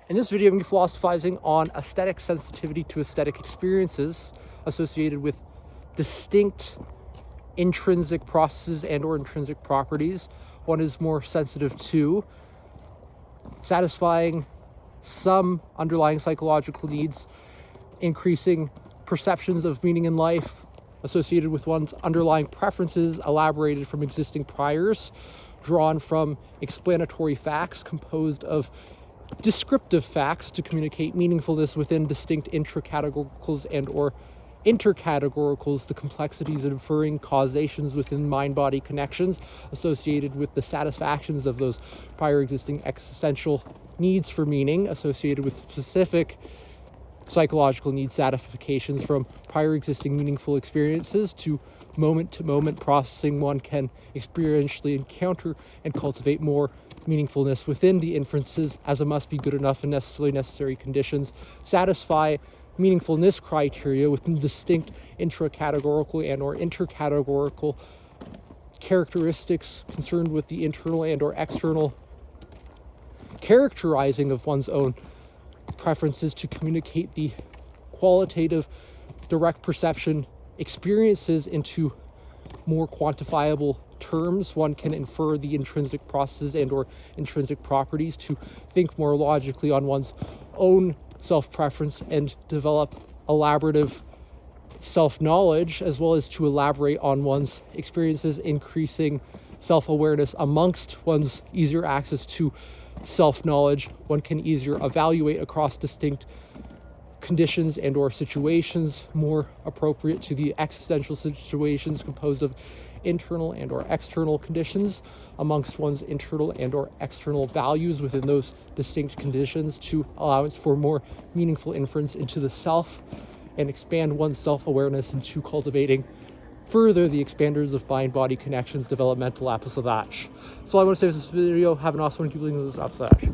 In this video, I'm going to be philosophizing on aesthetic sensitivity to aesthetic experiences associated with distinct intrinsic processes and or intrinsic properties. One is more sensitive to satisfying some underlying psychological needs, increasing perceptions of meaning in life associated with one's underlying preferences, elaborated from existing priors, drawn from explanatory facts composed of descriptive facts to communicate meaningfulness within distinct intracategoricals and or intercategoricals, the complexities of inferring causations within mind-body connections associated with the satisfactions of those prior existing existential needs for meaning associated with specific psychological need satisfacions from prior existing meaningful experiences to moment processing one can experientially encounter and cultivate more meaningfulness within the inferences as a must be good enough and necessarily necessary conditions, satisfy meaningfulness criteria within distinct intracategorical and or intercategorical characteristics concerned with the internal and or external characterizing of one's own preferences to communicate the qualitative direct perception experiences into more quantifiable terms. One can infer the intrinsic processes and or intrinsic properties to think more logically on one's own self-preference and develop elaborative self-knowledge, as well as to elaborate on one's experiences, increasing self-awareness amongst one's easier access to self-knowledge. One can easier evaluate across distinct conditions and or situations more appropriate to the existential situations composed of internal and or external conditions amongst one's internal and or external values within those distinct conditions to allowance for more meaningful inference into the self and expand one's self-awareness into cultivating further the expanders of mind-body connections, developmental acepçãodades. So I want to say for this video, have an awesome one, keep believing in this acepçãodade.